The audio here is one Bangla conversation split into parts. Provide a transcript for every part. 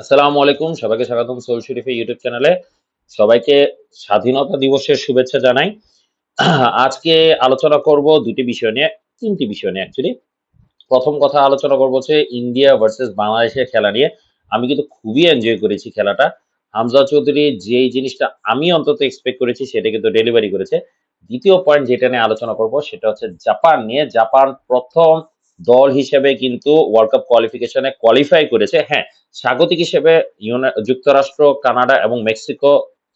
আসসালামু আলাইকুম, সবাইকে স্বাগতম সোল শরীফের ইউটিউব চ্যানেলে। সবাইকে স্বাধীনতা দিবসের শুভেচ্ছা জানাই। আজকে আলোচনা করব দুটি বিষয় নিয়ে, তিনটি বিষয় নিয়ে অ্যাকচুয়ালি। প্রথম কথা আলোচনা করব হচ্ছে ইন্ডিয়া ভার্সেস বাংলাদেশের খেলা নিয়ে। আমি কিন্তু খুবই এনজয় করেছি খেলাটা। হামজা চৌধুরী যেই জিনিসটা আমি অন্তত এক্সপেক্ট করেছি সেটা কিন্তু ডেলিভারি করেছে। দ্বিতীয় পয়েন্ট যেটা নিয়ে আলোচনা করব সেটা হচ্ছে জাপান নিয়ে। জাপান প্রথম দল হিসেবে কিন্তু ওয়ার্ল্ড কাপ কোয়ালিফিকেশনে কোয়ালিফাই করেছে। হ্যাঁ, স্বাগতিক হিসেবে যুক্তরাষ্ট্র, কানাডা এবং মেক্সিকো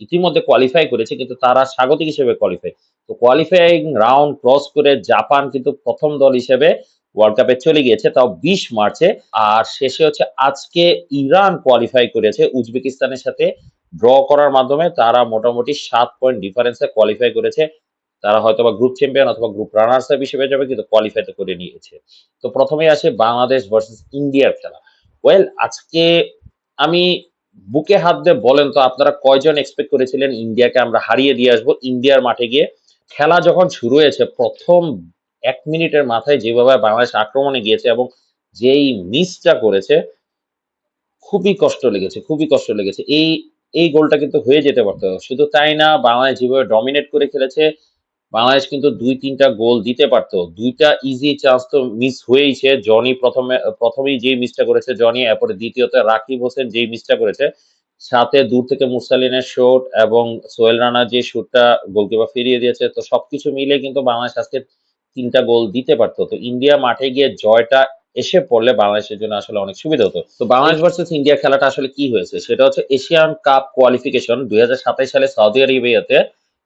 ইতিমধ্যে কোয়ালিফাই করেছে, কিন্তু তারা স্বাগতিক হিসেবে কোয়ালিফাই। তো কোয়ালিফাইং রাউন্ড ক্রস করে জাপান কিন্তু প্রথম দল হিসেবে ওয়ার্ল্ড কাপে চলে গিয়েছে, তাও 20 মার্চে। আর শেষে হচ্ছে আজকে ইরান কোয়ালিফাই করেছে উজবেকিস্তানের সাথে ড্র করার মাধ্যমে। তারা মোটামুটি 7 পয়েন্ট ডিফারেন্সে কোয়ালিফাই করেছে। তারা হয়তোবা গ্রুপ চ্যাম্পিয়ন অথবা গ্রুপ রানার্স আপ হিসেবে যাবে, কিন্তু কোয়ালিফাই তো করে নিয়েছে। তো প্রথমেই আসে বাংলাদেশ ভার্সেস ইন্ডিয়ার খেলা। ওয়েল, আজকে আমি বুকে হাত দিয়ে বলেন তো আপনারা কয়জন এক্সপেক্ট করেছিলেন ইন্ডিয়াকে আমরা হারিয়ে দিয়ে আসবো ইন্ডিয়ার মাঠে গিয়ে? খেলা যখন শুরু হয়েছে প্রথম 1 মিনিটের মাথায় যেভাবে বাংলাদেশ আক্রমণে গিয়েছে এবং যেই মিসটা করেছে, খুবই কষ্ট লেগেছে, খুবই কষ্ট লেগেছে। এই গোলটা কিন্তু হয়ে যেতে পারতো। শুধু তাই না, বাংলাদেশ যেভাবে ডমিনেট করে খেলেছে, বাংলাদেশ কিন্তু ২-৩টা গোল দিতে পারতো। ২টা ইজি চান্স তো মিস হয়েইছে। জনি প্রথমেই যেই মিসটা করেছে জনি, এরপরে দ্বিতীয়তে রাকিব হোসেন যেই মিসটা করেছে, সাথে দূর থেকে মুরসালিনের শট এবং সোহেল রানার যে শটটা গোলকিপার ফিরিয়ে দিয়েছে। তো সবকিছু মিলে কিন্তু বাংলাদেশ আজকে ৩টা গোল দিতে পারতো। তো ইন্ডিয়া মাঠে গিয়ে জয়টা এসে পড়লে বাংলাদেশের জন্য আসলে অনেক সুবিধা হতো। তো বাংলাদেশ ভার্সেস ইন্ডিয়া খেলাটা আসলে কি হয়েছে সেটা হচ্ছে এশিয়ান কাপ কোয়ালিফিকেশন ২০২৭ সালে সৌদি আরবিয়াতে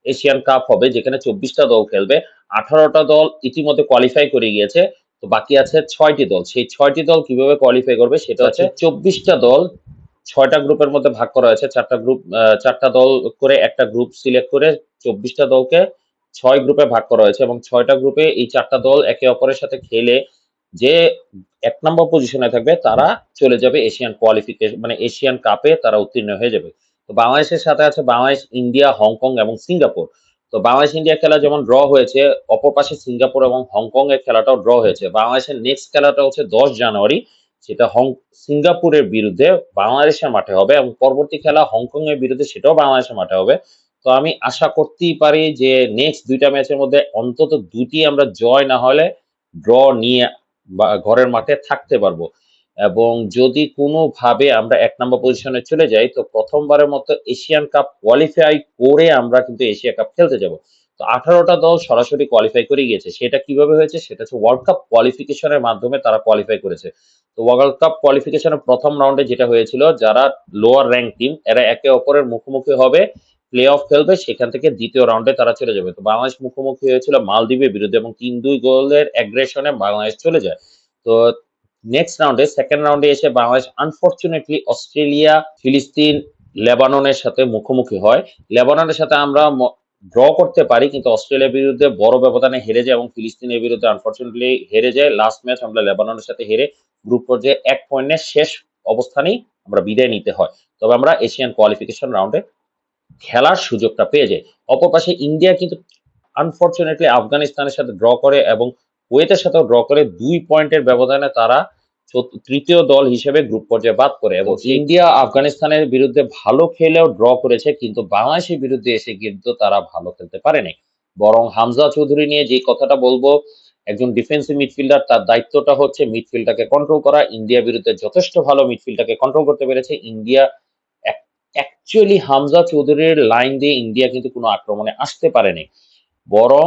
এশিয়ান কাপ হবে, যেখানে ২৪টা দল খেলবে। 18টা দল ইতিমধ্যে কোয়ালিফাই করে গিয়েছে। তো বাকি আছে 6টি দল। সেই 6টি দল কিভাবে কোয়ালিফাই করবে সেটা হচ্ছে 24টা দল 6টা গ্রুপের মধ্যে ভাগ করা হয়েছে। 4টা দল করে একটা গ্রুপ সিলেক্ট করে 24টা দলকে 6 গ্রুপে ভাগ করা হয়েছে এবং 6টা গ্রুপে এই 4টা দল একে অপরের সাথে খেলে যে 1 নম্বর পজিশনে থাকবে তারা চলে যাবে এশিয়ান কোয়ালিফিকেশন, মানে এশিয়ান কাপে তারা উত্তীর্ণ হয়ে যাবে। তো বাংলাদেশের সাথে আছে বাংলাদেশ, ইন্ডিয়া, হংকং এবং সিঙ্গাপুর। তো বাংলাদেশ ইন্ডিয়া খেলা যেমন ড্র হয়েছে, অপর পাশে সিঙ্গাপুর এবং হংকং এর খেলাটাও ড্র হয়েছে। বাংলাদেশের নেক্সট খেলাটা হচ্ছে 10 জানুয়ারি, সেটা সিঙ্গাপুরের বিরুদ্ধে বাংলাদেশের মাঠে হবে এবং পরবর্তী খেলা হংকং এর বিরুদ্ধে, সেটাও বাংলাদেশের মাঠে হবে। তো আমি আশা করতেই পারি যে নেক্সট 2টা ম্যাচের মধ্যে অন্তত 2টি আমরা জয় না হলে ড্র নিয়ে বা ঘরের মাঠে থাকতে পারবো। এবং যদি কোনোভাবে আমরা 1 নম্বর পজিশনে চলে যাই, তো প্রথমবারের মতো এশিয়ান কাপ কোয়ালিফাই করে আমরা কিন্তু এশিয়া কাপ খেলতে যাব। তো 18টা দল সরাসরি কোয়ালিফাই করে গিয়েছে। সেটা কিভাবে হয়েছে? সেটা হচ্ছে ওয়ার্ল্ড কাপ কোয়ালিফিকেশনের মাধ্যমে তারা কোয়ালিফাই করেছে। তো ওয়ার্ল্ড কাপ কোয়ালিফিকেশনের প্রথম রাউন্ডে যেটা হয়েছিল, যারা লোয়ার র্যাঙ্ক টিম এরা একে অপরের মুখোমুখি হবে, প্লে অফ খেলবে, সেখান থেকে দ্বিতীয় রাউন্ডে তারা চলে যাবে। তো বাংলাদেশ মুখোমুখি হয়েছিল মালদ্বীপের বিরুদ্ধে এবং ৩-২ গোলের অ্যাগ্রেশনে বাংলাদেশ চলে যায়। তো নেক্সট রাউন্ডে, সেকেন্ড রাউন্ডে এসে বাংলাদেশ আনফরচুনেটলি অস্ট্রেলিয়া, ফিলিস্তিন, লেবাননের সাথে মুখোমুখি হয়। লেবাননের সাথে আমরা ড্র করতে পারি, কিন্তু অস্ট্রেলিয়ার বিরুদ্ধে বড় ব্যবধানে হেরে যায় এবং ফিলিস্তিনের বিরুদ্ধে আনফরচুনেটলি হেরে যায়। লাস্ট ম্যাচ আমরা লেবাননের সাথে হেরে গ্রুপ পর্যায়ে 1 পয়েন্টের শেষ অবস্থানেই আমরা বিদায় নিতে হয়। তবে আমরা এশিয়ান কোয়ালিফিকেশন রাউন্ডে খেলার সুযোগটা পেয়ে যায়। অপর পাশে ইন্ডিয়া কিন্তু আনফরচুনেটলি আফগানিস্তানের সাথে ড্র করে এবং কুয়েতের সাথেও ড্র করে 2 পয়েন্টের ব্যবধানে তারা তৃতীয় দল হিসেবে গ্রুপ পর্যায়ে বাদ করে। এবং ইন্ডিয়া আফগানিস্তানের বিরুদ্ধে ভালো খেলেও ড্র করেছে, কিন্তু বাংলাদেশের বিরুদ্ধে এসে কিন্তু তারা ভালো খেলতে পারেনি। বরং হামজা চৌধুরী নিয়ে যে কথাটা বলবো, একজন ডিফেন্সিভ মিডফিল্ডার, তার দায়িত্বটা হচ্ছে মিডফিল্ডটাকে কন্ট্রোল করা। ইন্ডিয়ার বিরুদ্ধে যথেষ্ট ভালো মিডফিল্ডটাকে কন্ট্রোল করতে পেরেছে ইন্ডিয়া। অ্যাকচুয়ালি হামজা চৌধুরীর লাইন দিয়ে ইন্ডিয়া কিন্তু কোনো আক্রমণে আসতে পারেনি। বরং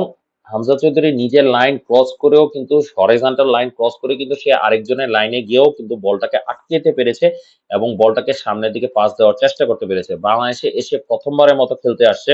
হামজা চৌধুরী নিজের লাইন ক্রস করেও কিন্তু হরাইজন্টাল লাইন ক্রস করে কিন্তু সে আরেকজনের লাইনে গিয়েও কিন্তু বলটাকে আটকেতে পেরেছে এবং বলটাকে সামনের দিকে পাস দেওয়ার চেষ্টা করতে পেরেছে। বাংলাদেশে এসে প্রথমবারের মতো খেলতে আসছে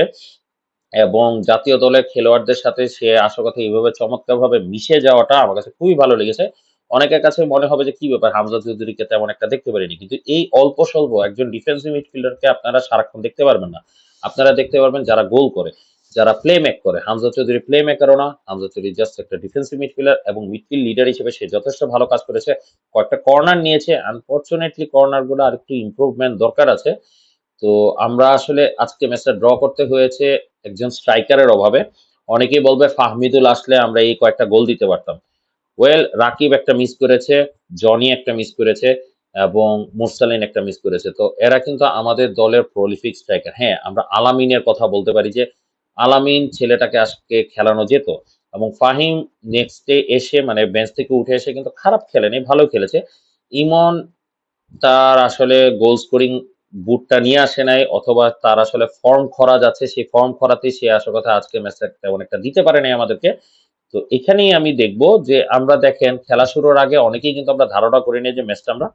এবং জাতীয় দলের খেলোয়াড়দের সাথে সে আসার কথা এইভাবে চমৎকারভাবে মিশে যাওয়াটা আমার কাছে খুবই ভালো লেগেছে। অনেকের কাছে মনে হবে যে কি ব্যাপার, হামজা চৌধুরীকে তেমন একটা দেখতে পারিনি, কিন্তু এই অল্প স্বল্প একজন ডিফেন্সিভ মিডফিল্ডারকে আপনারা সারাক্ষণ দেখতে পারবেন না। আপনারা দেখতে পারবেন যারা গোল করে, যারা প্লে মেক করে। হামজা চৌধুরী প্লে মেকারও না, হামজা চৌধুরী জাস্ট একটা ডিফেন্সিভ মিডফিল্ডার এবং মিডফিল্ড লিডার হিসেবে সে যথেষ্ট ভালো কাজ করেছে। কয়েকটা কর্নার নিয়েছে, আনফরচুনেটলি কর্নার গুলো আর একটু ইমপ্রুভমেন্ট দরকার আছে। তো আমরা আসলে আজকে ম্যাচটা ড্র করতে হয়েছে একজন স্ট্রাইকারের অভাবে। অনেকেই বলবে ফাহমিদুল আসলে আমরা এই কয়েকটা গোল দিতে পারতাম। ওয়েল, রাকিব একটা মিস করেছে, জনি একটা মিস করেছে। এবং মুরসালিন একটা মিস করেছে। তো এরা কিন্তু আমাদের দলের প্রলিফিক স্ট্রাইকার। হ্যাঁ, আমরা আলামিনের কথা বলতে পারি যে আলামিন ছেলেটাকে আজকে খেলানো যেত এবং ফাহিম নেক্সট ডে এসে মানে বেঞ্চ থেকে উঠে এসে কিন্তু খারাপ খেলেনি, ভালো খেলেছে। ইমন তার আসলে গোল স্কোরিং বুটটা নিয়ে আসে নাই, অথবা তার আসলে ফর্ম খরা যাচ্ছে, সেই ফর্ম খরাতেই সে আসল কথা আজকে ম্যাচটা তেমন একটা দিতে পারে নাই আমাদেরকে। তো এখানেই আমি দেখব যে আমরা দেখেন খেলা শুরুর আগে অনেকেই কিন্তু আমরা ধারণা করি নিই যে ম্যাচটা আমরা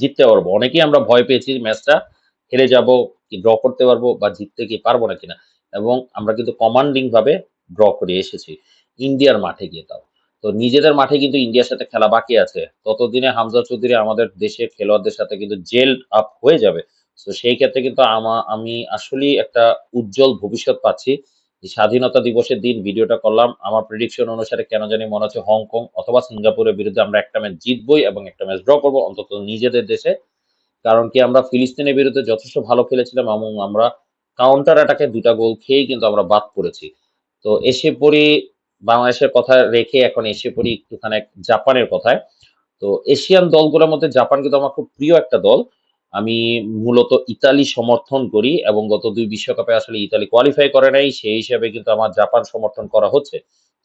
জিততে পারবো। অনেকেই আমরা ভয় পেয়েছি ম্যাচটা হেরে যাব কি ড্র করতে পারবো বা জিততে কি পারবো না কিনা, এবং আমরা কিন্তু কমান্ডিং ভাবে ড্র করে এসেছি ইন্ডিয়ার মাঠে গিয়ে। তাও তো নিজেদের মাঠে কিন্তু ইন্ডিয়ার সাথে খেলা বাকি আছে, ততদিনে হামজা চৌধুরী আমাদের দেশের খেলোয়াড়দের সাথে কিন্তু জেল আপ হয়ে যাবে। তো সেই ক্ষেত্রে কিন্তু আমি আসলেই একটা উজ্জ্বল ভবিষ্যৎ পাচ্ছি। এই স্বাধীনতা দিবসের দিন ভিডিওটা করলাম, আমার প্রেডিকশন অনুসারে কেন জানি মনে হচ্ছে হংকং অথবা সিঙ্গাপুরের বিরুদ্ধে আমরা একটা ম্যাচ জিতবই এবং একটা ম্যাচ ড্র করবো অন্তত নিজেদের দেশে। কারণ কি আমরা ফিলিস্তিনের বিরুদ্ধে যথেষ্ট ভালো খেলেছিলাম এবং আমরা কাউন্টার অ্যাটাকে ২টা গোল খেয়েই কিন্তু আমরা বাদ পড়েছি। তো এসে পড়ি বাংলাদেশের কথা রেখে এখন এসে পড়ি একটুখানি জাপানের কথায়। তো এশিয়ান দলগুলোর মধ্যে জাপান কিন্তু আমার খুব প্রিয় একটা দল। আমি মূলত ইতালি সমর্থন করি এবং গত ২ বিশ্বকাপে আসলে ইতালি কোয়ালিফাই করে নাই। সেই হিসেবে কিন্তু আমার জাপান সমর্থন করা হচ্ছে।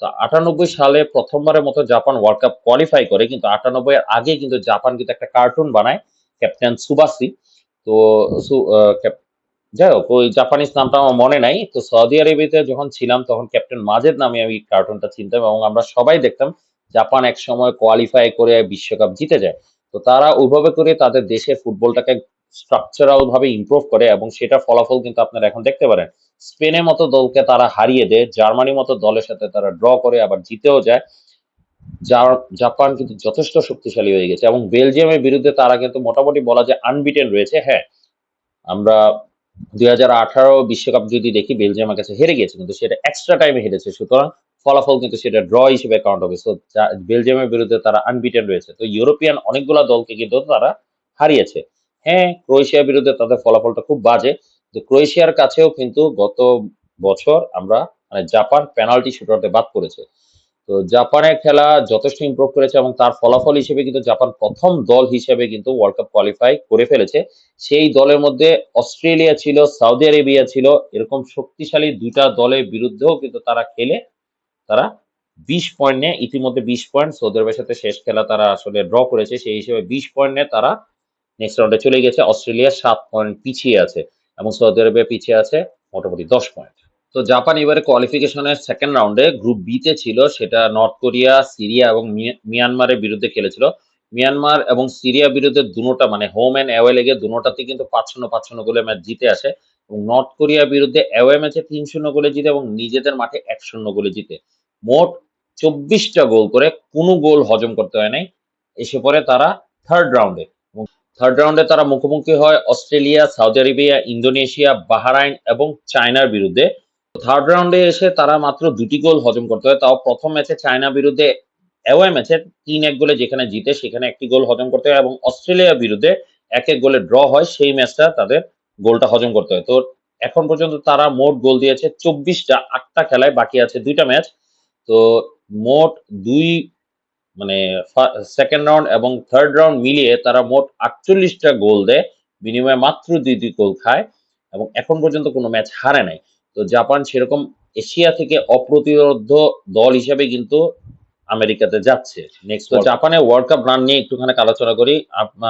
তো ৯৮ সালে প্রথমবারের মতো জাপান ওয়ার্ল্ড কাপ কোয়ালিফাই করে, কিন্তু ৯৮ এর আগে কিন্তু জাপান কিন্তু একটা কার্টুন বানায় ক্যাপ্টেন সুবাসি। তো সু আ ক্যাপ যাই হোক ওই জাপানিজ নামটা আমার মনে নাই। তো সৌদি আরবিয়াতে যখন ছিলাম তখন ক্যাপ্টেন মাজেদ নামে আমি কার্টুনটা চিনতাম এবং আমরা সবাই দেখতাম জাপান একসময় কোয়ালিফাই করে বিশ্বকাপ জিতে যায়। তো তারা ওইভাবে করে তাদের দেশের ফুটবলটাকে স্ট্রাকচারাল ভাবে ইমপ্রুভ করে এবং সেটার ফলাফল কিন্তু আপনারা এখন দেখতে পারেন। স্পেনের মতো দলকে তারা হারিয়ে দেয়, জার্মানির মতো দলের সাথে তারা ড্র করে আবার জিতেও যায়। জাপান কিন্তু যথেষ্ট শক্তিশালী হয়ে গেছে এবং বেলজিয়ামের বিরুদ্ধে তারা কিন্তু মোটামুটি বলা যায় আনবিটেন রয়েছে। হ্যাঁ, আমরা ২০১৮ বিশ্বকাপ যদি দেখি বেলজিয়ামের কাছে হেরে গেছে, কিন্তু সেটা এক্সট্রা টাইমে হেরেছে। সুতরাং ফলাফল কিন্তু সেটা ড্র হিসেবে কাউন্ট হবে। সো বেলজিয়ামের বিরুদ্ধে তারা আনবিটেন রয়েছে। তো ইউরোপিয়ান অনেকগুলা দলকে কিন্তু তারা হারিয়েছে। হ্যাঁ, ক্রোয়েশিয়ার বিরুদ্ধে তাদের ফলাফলটা খুব বাজে। তো ক্রোয়েশিয়ার কাছেও কিন্তু গত বছর আমরা মানে জাপান পেনাল্টি শুটআউটে বাদ পড়েছে। তো জাপানের খেলা যথেষ্ট ইমপ্রুভ করেছে এবং তার ফলাফল হিসেবে কিন্তু জাপান প্রথম দল হিসেবে কিন্তু ওয়ার্ল্ড কাপ কোয়ালিফাই করে ফেলেছে। সেই দলের মধ্যে অস্ট্রেলিয়া ছিল, সৌদি আরেবিয়া ছিল, এরকম শক্তিশালী ২টা দলের বিরুদ্ধেও কিন্তু তারা খেলে তারা ২০ পয়েন্ট নেয়। ইতিমধ্যে ২০ পয়েন্ট সৌদি আরবের সাথে শেষ খেলা তারা আসলে ড্র করেছে। সেই হিসেবে ২০ পয়েন্ট নিয়ে তারা নেক্সট রাউন্ডে চলে গেছে। অস্ট্রেলিয়া ৭ পয়েন্ট পিছিয়ে আছে এবং সৌদি আরবিয়া পিছিয়ে আছে মোটামুটি ১০ পয়েন্ট। তো জাপান এবারে কোয়ালিফিকেশনের সেকেন্ড রাউন্ডে গ্রুপ বি তে ছিল, সেটা নর্থ কোরিয়া, সিরিয়া এবং মিয়ানমারের বিরুদ্ধে খেলেছিল। মিয়ানমার এবং সিরিয়ার বিরুদ্ধে দুটোটা মানে হোম এন্ড অ্যাওয়ে লেগে দুটোটাতেই কিন্তু ৫-০ গোলে ম্যাচ জিতে আসে এবং নর্থ কোরিয়ার বিরুদ্ধে অ্যাওয়ে ম্যাচে ৩-০ গোলে জিতে এবং নিজেদের মাঠে ১-০ গোলে জিতে মোট ২৪টা গোল করে কোনো গোল হজম করতে হয় নাই। এসে পড়ে তারা থার্ড রাউন্ডে। থার্ড রাউন্ডে তারা মুখোমুখি হয় Australia, Saudi Arabia, Indonesia, Bahrain এবং চায়নার বিরুদ্ধে। থার্ড রাউন্ডে এসে তারা মাত্র ২টি গোল হজম করতে হয়, তাও প্রথম ম্যাচে চায়না বিরুদ্ধে অ্যাওয়ে ম্যাচে ৩-১ গোলে যেখানে জিতে সেখানে একটি গোল হজম করতে হয় এবং অস্ট্রেলিয়ার বিরুদ্ধে ১-১ গোলে ড্র হয়, সেই ম্যাচটা তাদের গোলটা হজম করতে হয়। তো এখন পর্যন্ত তারা মোট গোল দিয়েছে ২৪টা, ৮টা খেলায় বাকি আছে ২টা ম্যাচ। তো মোট ২ মানে সেকেন্ড রাউন্ড এবং থার্ড রাউন্ড মিলিয়ে তারা মোট ৪৮টা গোল দেয়, বিনিময়ে মাত্র ২ গোল খায় এবং এখন পর্যন্ত কোনো ম্যাচ হারে নাই। তো জাপান সেরকম এশিয়া থেকে অপ্রতিরোধ্য দল হিসেবে কিন্তু আমেরিকাতে যাচ্ছে নেক্সট। তো জাপানের ওয়ার্ল্ড কাপ রান নিয়ে একটুখানি আলোচনা করি।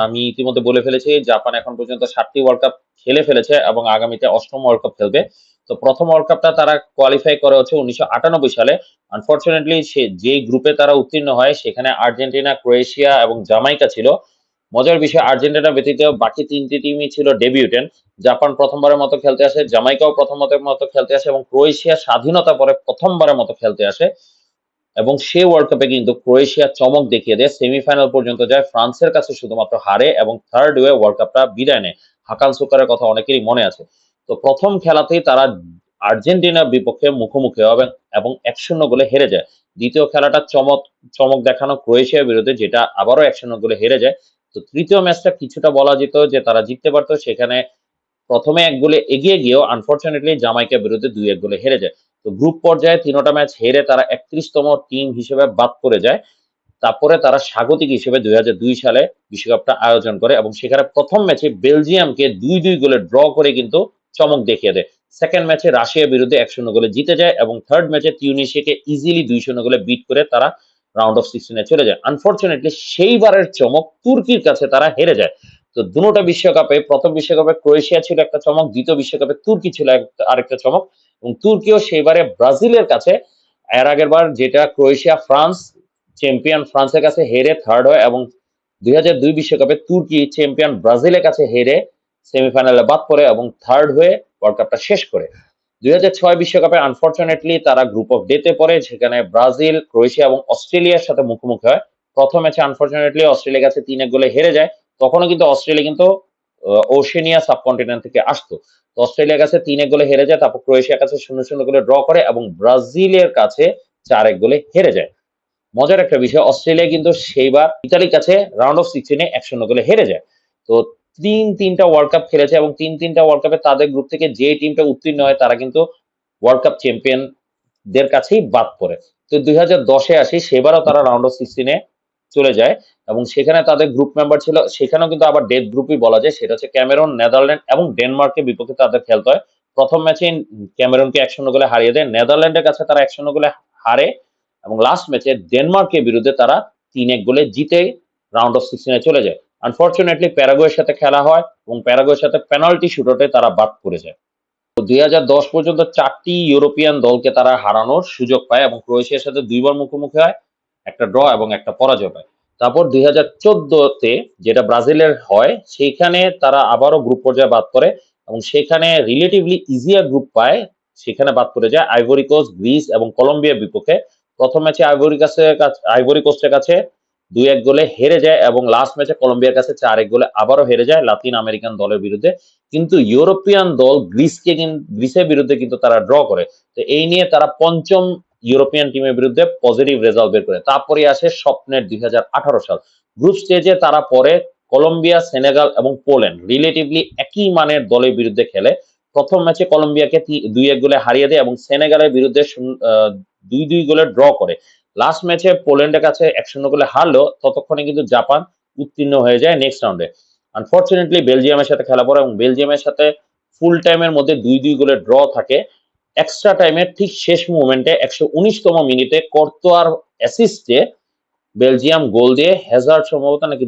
আমি ইতিমধ্যে বলে ফেলেছি জাপান এখন পর্যন্ত ৭টি ওয়ার্ল্ড কাপ খেলে ফেলেছে এবং আগামীতে ৮ম ওয়ার্ল্ড কাপ খেলবে। তো প্রথম ওয়ার্ল্ড কাপটা তারা কোয়ালিফাই করে হচ্ছে ১৯৯৮ সালে। আনফরচুনেটলি সে যে গ্রুপে তারা উত্তীর্ণ হয় সেখানে আর্জেন্টিনা, ক্রোয়েশিয়া এবং জামাইকা ছিল। মজার বিষয় আর্জেন্টিনা ব্যতীত বাকি ৩টি টিমই ছিল ডেবিউটেন্ট। জাপান প্রথমবারের মতো খেলতে আসে, জামাইকাও প্রথমবারের মতো খেলতে আসে এবং ক্রোয়েশিয়া স্বাধীনতা পরে প্রথমবারের মতো খেলতে আসে এবং সেই ওয়ার্ল্ড কাপে কিন্তু ক্রোয়েশিয়া চমক দেখিয়ে দেয়, সেমিফাইনাল পর্যন্ত যায়, ফ্রান্সের কাছে শুধুমাত্র হারে এবং থার্ড ওয়ে ওয়ার্ল্ড কাপটা বিদায় নেয়। হাকান সুকারের কথা অনেকেরই মনে আছে। তো প্রথম খেলাতেই তারা আর্জেন্টিনার বিপক্ষে মুখোমুখি হবে এবং ১-০ গোলে হেরে যায়। দ্বিতীয় খেলাটা চমক দেখানো ক্রোয়েশিয়ার বিরুদ্ধে, যেটা আবারও ১-০ গোলে হেরে যায়। তো তৃতীয় ম্যাচটা কিছুটা বলা যেত যে তারা জিততে পারতো, সেখানে প্রথমে ১ গোলে এগিয়ে গিয়েও আনফরচুনেটলি জামাইকার বিরুদ্ধে ২-১ গোলে হেরে যায়। তো গ্রুপ পর্যায়ে ৩টা ম্যাচ হেরে তারা ৩১তম টিম হিসেবে বাদ পড়ে যায়। তারপরে তারা স্বাগতিক হিসেবে 2002 সালে বিশ্বকাপটা আয়োজন করে এবং সেখানে প্রথম ম্যাচে বেলজিয়ামকে 2-2 গোলে ড্র করে কিন্তু চমক দেখিয়ে দেয়। সেকেন্ড ম্যাচে রাশিয়ার বিরুদ্ধে 1-0 গোলে জিতে যায় এবং থার্ড ম্যাচে তিউনিসিয়াকে ইজিলি 2-0 গোলে বিট করে তারা রাউন্ড অফ 16-এ চলে যায়। আনফরচুনেটলি সেইবারের চমক তুর্কির কাছে তারা হেরে যায়। তো দুটোটা বিশ্বকাপে, প্রথম বিশ্বকাপে ক্রোয়েশিয়া ছিল একটা চমক, দ্বিতীয় বিশ্বকাপে তুর্কি ছিল আরেকটা চমক এবং তুর্কিও সেইবারে ব্রাজিলের কাছে, এর আগের বার যেটা ক্রোয়েশিয়া ফ্রান্স চ্যাম্পিয়ন ফ্রান্সের কাছে হেরে থার্ড হয় এবং 2002 বিশ্বকাপে তুর্কি চ্যাম্পিয়ন ব্রাজিলের কাছে হেরে সেমিফাইনালে বাদ পড়ে এবং থার্ড হয়ে ওয়ার্ল্ড কাপটা শেষ করে। 2006 বিশ্বকাপে আনফরচুনেটলি তারা গ্রুপ অফ ডেতে পড়ে, যেখানে ব্রাজিল, ক্রোয়েশিয়া এবং অস্ট্রেলিয়ার সাথে মুখোমুখি হয়। প্রথম ম্যাচে আনফরচুনেটলি অস্ট্রেলিয়ার কাছে 3-1 গোলে হেরে যায়। তখনও কিন্তু অস্ট্রেলিয়া কিন্তু ওশেনিয়া সাবকন্টিনেন্ট থেকে আসতো। তো অস্ট্রেলিয়ার কাছে 3-1 গোলে হেরে যায়, তারপর ক্রোয়েশিয়ার কাছে 0-0 গোলে ড্র করে এবং ব্রাজিলের কাছে 4-1 গোলে হেরে যায়। মজার একটা বিষয়, অস্ট্রেলিয়া কিন্তু সেইবার ইতালির কাছে রাউন্ড অফ 16-এ 1-0 গোলে হেরে যায়। তো তিনটা ওয়ার্ল্ড কাপ খেলেছে এবং তিনটা ওয়ার্ল্ড কাপে তাদের গ্রুপ থেকে যে টিমটা উত্তীর্ণ হয় তারা কিন্তু ওয়ার্ল্ড কাপ চ্যাম্পিয়নদের কাছেই বাদ পড়ে। তো 2010-এ আসি, সেবারও তারা রাউন্ড অফ 16-এ চলে যায় এবং সেখানে তাদের গ্রুপ মেম্বার ছিল, সেখানেও কিন্তু আবার ডেথ গ্রুপই বলা যায়, সেটা হচ্ছে ক্যামেরুন, নেদারল্যান্ড এবং ডেনমার্কের বিপক্ষে তাদের খেলতে হয়। প্রথম ম্যাচে ক্যামেরুনকে 1-0 গোলে হারিয়ে দেয়, নেদারল্যান্ডের কাছে তারা 1-0 গোলে হারে এবং লাস্ট ম্যাচে ডেনমার্কের বিরুদ্ধে তারা 3-1 গোলে জিতে রাউন্ড অফ 16-এ চলে যায়। আনফরচুনেটলি প্যারাগুয়ের সাথে খেলা হয় এবং প্যারাগুয়ের সাথে পেনাল্টি শুটআউটে তারা বাদ পড়ে যায়। 2010 পর্যন্ত 4টি ইউরোপিয়ান দলকে তারা হারানোর সুযোগ পায় এবং ক্রোয়েশিয়ার সাথে 2 বার মুখোমুখি হয়, একটা ড্র এবং একটা পরাজয় পায়। তারপর 2014-তে যেটা ব্রাজিলের হয়, সেইখানে তারা আবারও গ্রুপ পর্যায়ে বাদ পড়ে এবং সেখানে রিলেটিভলি ইজিয়ার গ্রুপ পায়, সেখানে বাদ পড়ে যায় আইভরি কোস্ট, গ্রিস এবং কলম্বিয়ার বিপক্ষে। প্রথম ম্যাচে আইভরি কোস্টের কাছে 2-1 গোলে হেরে যায় এবং লাস্ট ম্যাচে কলম্বিয়ার কাছে 4-1 গোলে আবারও হেরে যায় লাতিন আমেরিকান দলের বিরুদ্ধে। কিন্তু ইউরোপিয়ান দল গ্রিসের বিরুদ্ধে কিন্তু তারা ড্র করে। তো এই নিয়ে তারা পঞ্চম ইউরোপিয়ান টিমের বিরুদ্ধে পজিটিভ রেজাল্ট বের করে। তারপরে আসে স্বপ্নের 2018 সাল। গ্রুপ স্টেজে তারা পরে কলম্বিয়া, সেনেগাল এবং পোল্যান্ড রিলেটিভলি একই মানের দলের বিরুদ্ধে খেলে। প্রথম ম্যাচে কলম্বিয়াকে 2-1 গোলে হারিয়ে দেয় এবং সেনেগালের বিরুদ্ধে 2-2 গোলে ড্র করে। লাস্ট ম্যাচে পোল্যান্ডের কাছে 1-0 গোলে হারলেও ততক্ষণে কিন্তু জাপান উত্তীর্ণ হয়ে যায় নেক্সট রাউন্ডে। আনফরচুনেটলি বেলজিয়ামের সাথে খেলা পড়ে এবং বেলজিয়ামের সাথে ফুল টাইমের মধ্যে 2-2 গোলে ড্র থাকে। এক্সট্রা টাইমের ঠিক শেষ মুভমেন্টে 119তম মিনিটে কর্তোয়ার অ্যাসিস্টে বেলজিয়াম গোল দিয়ে, হ্যাজার্ড সম্ভবত নাকি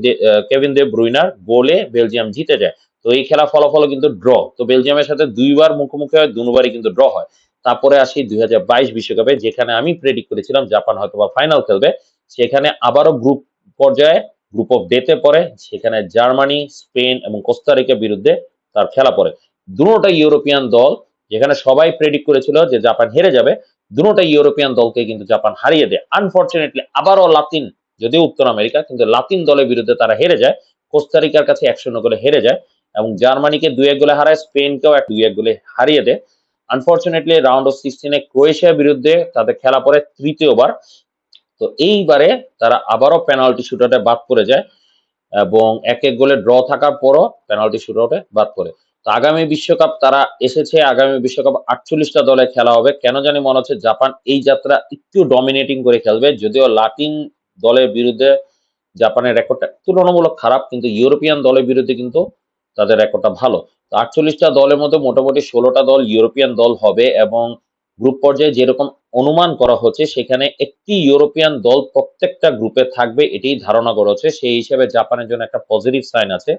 কেভিন দে ব্রুইনার গোলে বেলজিয়াম জিতে যায়। তো এই খেলা ফলাফল কিন্তু ড্র। তো বেলজিয়ামের সাথে 2 বার মুখোমুখি হয়, দুবারই কিন্তু ড্র হয়। তারপরে আসি 2022 বিশ্বকাপে, যেখানে আমি প্রেডিক্ট করেছিলাম জাপান হয়তোবা ফাইনাল খেলবে। সেখানে আবারও গ্রুপ পর্যায়ে গ্রুপ অফ ডেতে পড়ে, সেখানে জার্মানি, স্পেন এবং কোস্টারিকার বিরুদ্ধে তার খেলা পড়ে। দুটোটা ইউরোপিয়ান দল, যেখানে সবাই প্রেডিক্ট করেছিল যে জাপান হেরে যাবে, দুটোটা ইউরোপিয়ান দলকে কিন্তু জাপান হারিয়ে দেয়। আনফরচুনেটলি আবারও লাতিন, যদিও উত্তর আমেরিকা, কিন্তু লাতিন দলের বিরুদ্ধে তারা হেরে যায়। কোস্টারিকার কাছে 1-0 গোলে হেরে যায় এবং জার্মানিকে 2-1 গোলে হারায়, স্পেনকেও 2-1 গোলে হারিয়ে দেয়। আনফরচুনেটলি রাউন্ড অফ 16-এ ক্রোয়েশিয়ার বিরুদ্ধে তাদের খেলা পড়ে তৃতীয়বার। তো এইবারে তারা আবারও পেনাল্টি শুটআউটে বাদ পড়ে যায় এবং 1-1 গোলে ড্র থাকার পরও পেনাল্টি শুটআউটে বাদ পড়ে। তো আগামী বিশ্বকাপ তারা এসেছে, আগামী বিশ্বকাপ 48টা দলে খেলা হবে। কেন জানি মনে হচ্ছে জাপান এই যাত্রা একটু ডমিনেটিং করে খেলবে, যদিও লাতিন দলের বিরুদ্ধে জাপানের রেকর্ডটা তুলনামূলক খারাপ, কিন্তু ইউরোপিয়ান দলের বিরুদ্ধে কিন্তু তাদের রেকর্ডটা ভালো। তো 48টা দলের মধ্যে মোটামুটি 16টা দল ইউরোপিয়ান দল হবে এবং গ্রুপ পর্যায়ে যেরকম অনুমান করা হচ্ছে, সেখানে একটি ইউরোপিয়ান দল প্রত্যেকটা গ্রুপে থাকবে, এটাই ধারণা করা হচ্ছে। সেই হিসেবে জাপানের জন্য একটা পজিটিভ সাইন আছে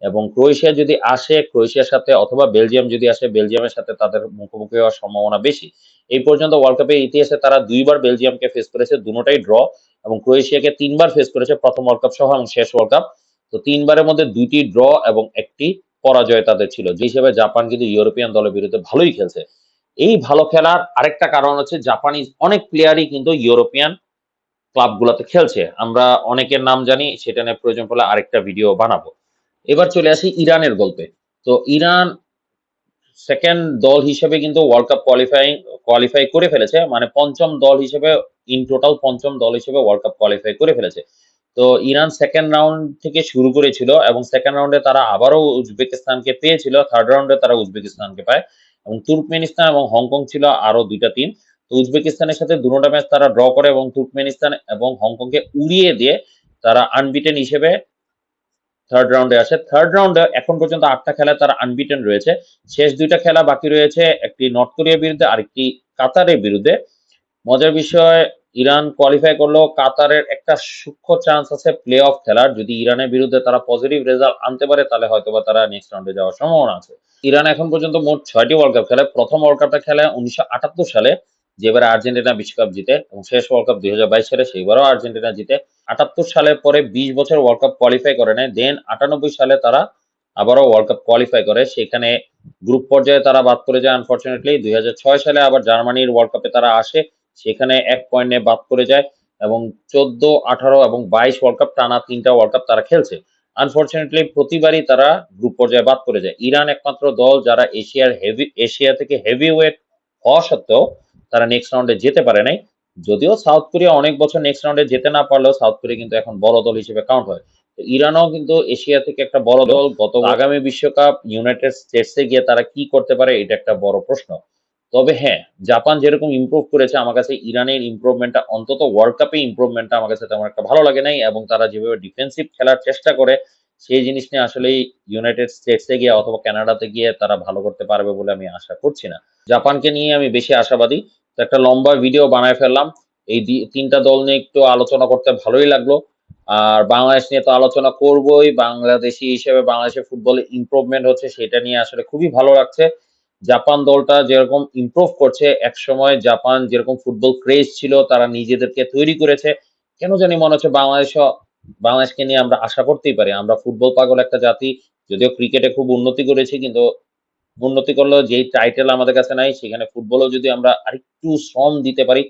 এবং ক্রোয়েশিয়া যদি আসে, ক্রোয়েশিয়ার সাথে অথবা বেলজিয়াম যদি আসে, বেলজিয়ামের সাথে তাদের মুখোমুখি হওয়ার সম্ভাবনা বেশি। এই পর্যন্ত ওয়ার্ল্ড কাপের ইতিহাসে তারা 2 বার বেলজিয়ামকে ফেস করেছে, দুটোটাই ড্র, এবং ক্রোয়েশিয়াকে 3 বার ফেস করেছে, প্রথম ওয়ার্ল্ড কাপ সহ এবং শেষ ওয়ার্ল্ড কাপ। তো 3 বারের মধ্যে 2টি ড্র এবং একটি পরাজয় তাদের ছিল, যে হিসেবে জাপান কিন্তু ইউরোপিয়ান দলের বিরুদ্ধে ভালোই খেলছে। এই ভালো খেলার আরেকটা কারণ হচ্ছে জাপানিজ অনেক প্লেয়ারই কিন্তু ইউরোপিয়ান ক্লাবগুলোতে খেলছে। আমরা অনেকের নাম জানি, সেটা নিয়ে প্রয়োজন পড়লে আরেকটা ভিডিও বানাবো। এবার চলে আসি ইরানের গল্পে। তো ইরান সেকেন্ড দল হিসেবে কিন্তু ওয়ার্ল্ড কাপ কোয়ালিফাই করে ফেলেছে, মানে পঞ্চম দল হিসেবে, ইন টোটাল পঞ্চম দল হিসেবে ওয়ার্ল্ড কাপ কোয়ালিফাই করে ফেলেছে। তো ইরান সেকেন্ড রাউন্ড থেকে শুরু করেছিল এবং সেকেন্ড রাউন্ডে তারা আবারও উজবেকিস্তানকে পেয়েছিল, থার্ড রাউন্ডে তারা উজবেকিস্তানকে পায় এবং তুর্কমেনিস্তান এবং হংকং ছিল আরো 2টা টিম। তো উজবেকিস্তানের সাথে দুটোটা ম্যাচ তারা ড্র করে এবং তুর্কমেনিস্তান এবং হংকংকে উড়িয়ে দিয়ে তারা আনবিটেন হিসেবে থার্ড রাউন্ডে আসে। থার্ড রাউন্ডে এখন পর্যন্ত ৮টা খেলায় তারা আনবিটেন রয়েছে। শেষ ২টা খেলা বাকি রয়েছে, একটি নর্থ কোরিয়ার বিরুদ্ধে আরেকটি কাতারের বিরুদ্ধে। মজার বিষয়, ইরান কোয়ালিফাই করলেও কাতারের একটা সূক্ষ্ম চান্স আছে প্লে অফ খেলার। যদি ইরানের বিরুদ্ধে তারা পজিটিভ রেজাল্ট আনতে পারে তাহলে হয়তোবা তারা নেক্সট রাউন্ডে যাওয়ার সম্ভাবনা আছে। ইরান এখন পর্যন্ত মোট ৬টি ওয়ার্ল্ড কাপ খেলে। প্রথম ওয়ার্ল্ড কাপটা খেলে ১৯৭৮ সালে, যেবারে আর্জেন্টিনা বিশ্বকাপ জিতে, এবং শেষ ওয়ার্ল্ড কাপ ২০২২ সালে, সেইবারও আর্জেন্টিনা জিতে। ৭৮ সালের পরে ২০ বছর ওয়ার্ল্ড কাপ কোয়ালিফাই করে নেয়। দেন ৯৮ সালে তারা আবারও ওয়ার্ল্ড কাপ কোয়ালিফাই করে। সেখানে গ্রুপ পর্যায়ে তারা বাদ পড়ে যায় আনফরচুনেটলি। ২০০৬ সালে আবার জার্মানির ওয়ার্ল্ড কাপে তারা আসে, সেখানে ১ পয়েন্ট নিয়ে বাদ পড়ে যায় এবং ১৪, ১৮ এবং ২২ ওয়ার্ল্ড কাপ টানা ৩টা ওয়ার্ল্ড কাপ তারা খেলছে। আনফরচুনেটলি প্রতিবারই তারা গ্রুপ পর্যায়ে বাদ পড়ে যায়। ইরান একমাত্র দল যারা এশিয়া থেকে হেভি ওয়েট হওয়া সত্ত্বেও তারা নেক্সট রাউন্ডে যেতে পারে নাই। যদিও সাউথ কোরিয়া অনেক বছর নেক্সট রাউন্ডে যেতে না পারলেও সাউথ কোরিয়া কিন্তু এখন বড় দল হিসেবে কাউন্ট হয়। তো ইরানও কিন্তু এশিয়া থেকে একটা বড় দল। আগামী বিশ্বকাপ ইউনাইটেড স্টেটসে গিয়ে তারা কি করতে পারে, এটা একটা বড় প্রশ্ন। তবে হ্যাঁ, জাপান যেরকম ইমপ্রুভ করেছে, আমার কাছে ইরানের ইমপ্রুভমেন্টটা, অন্তত ওয়ার্ল্ড কাপে ইমপ্রুভমেন্টটা আমার কাছে তেমন একটা ভালো লাগে নাই, এবং তারা যেভাবে ডিফেন্সিভ খেলার চেষ্টা করে সেই জিনিস নিয়ে আসলেই ইউনাইটেড স্টেটসে গিয়ে অথবা কানাডাতে গিয়ে তারা ভালো করতে পারবে বলে আমি আশা করছি না। জাপানকে নিয়ে আমি বেশি আশাবাদী। তো একটা লম্বা ভিডিও বানায় ফেললাম। এই ৩টা দল নিয়ে একটু আলোচনা করতে ভালোই লাগলো। আর বাংলাদেশ নিয়ে তো আলোচনা করবোই। বাংলাদেশি হিসেবে বাংলাদেশের ফুটবলে ইমপ্রুভমেন্ট হচ্ছে, সেটা নিয়ে আসলে খুবই ভালো লাগছে। জাপান দলটা যেরকম ইমপ্রুভ করছে, একসময় জাপান যেরকম ফুটবল ক্রেজ ছিল, তারা নিজেদেরকে তৈরি করেছে। কেন জানি মনে হচ্ছে বাংলাদেশকে নিয়ে আমরা আশা করতেই পারি। আমরা ফুটবল পাগল একটা জাতি। যদিও ক্রিকেটে খুব উন্নতি করেছি, কিন্তু উন্নতি করলেও যেই টাইটেল আমাদের কাছে নাই, সেখানে ফুটবলেও যদি আমরা আরেকটু শ্রম দিতে পারি,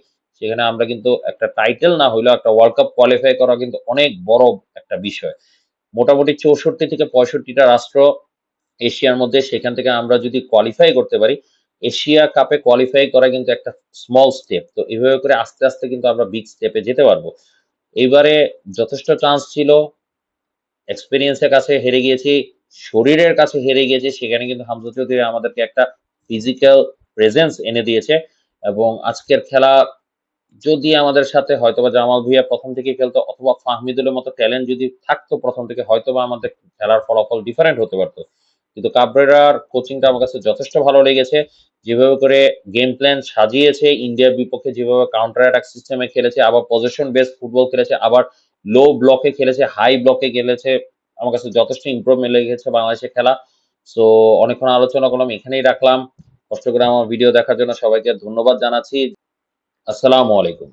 সেখানে আমরা কিন্তু একটা টাইটেল না হইলেও একটা ওয়ার্ল্ড কাপ কোয়ালিফাই করা কিন্তু অনেক বড় একটা বিষয়। মোটামুটি ৬৪ থেকে ৬৫টা রাষ্ট্র এশিয়ার মধ্যে, সেখান থেকে আমরা যদি কোয়ালিফাই করতে পারি, এশিয়া কাপে কোয়ালিফাই করা কিন্তু একটা স্মল স্টেপ। তো এভাবে করে আস্তে আস্তে কিন্তু আমরা বিগ স্টেপে যেতে পারবো। এইবারে যথেষ্ট চান্স ছিল, এক্সপেরিয়েন্সের কাছে হেরে গিয়েছি, শরীরের কাছে হেরে গিয়েছি। সেখানে কিন্তু হামজা চৌধুরী আমাদেরকে একটা ফিজিক্যাল প্রেজেন্স এনে দিয়েছে, এবং আজকের খেলা যদি আমাদের সাথে হয়তোবা জামাল ভুঁইয়া প্রথম থেকেই খেলতো, অথবা ফাহমিদুলের মতো ট্যালেন্ট যদি থাকতো প্রথম থেকে, হয়তোবা আমাদের খেলার ফলাফল ডিফারেন্ট হতে পারতো। কিন্তু কাবরেরার কোচিংটা আমার কাছে যথেষ্ট ভালো লেগেছে। যেভাবে করে গেম প্ল্যান সাজিয়েছে, ইন্ডিয়ার বিপক্ষে যেভাবে কাউন্টার অ্যাটাক সিস্টেমে খেলেছে, আবার পজিশন বেসড ফুটবল খেলেছে, আবার লো ব্লকে খেলেছে, হাই ব্লকে খেলেছে, আমার কাছে যথেষ্ট ইমপ্রুভমেন্ট লেগেছে বাংলাদেশের খেলা। সো অনেকক্ষণ আলোচনা করলাম, এখানেই রাখলাম। কষ্ট করে আমার ভিডিও দেখার জন্য সবাইকে ধন্যবাদ জানাচ্ছি। আসসালামু আলাইকুম।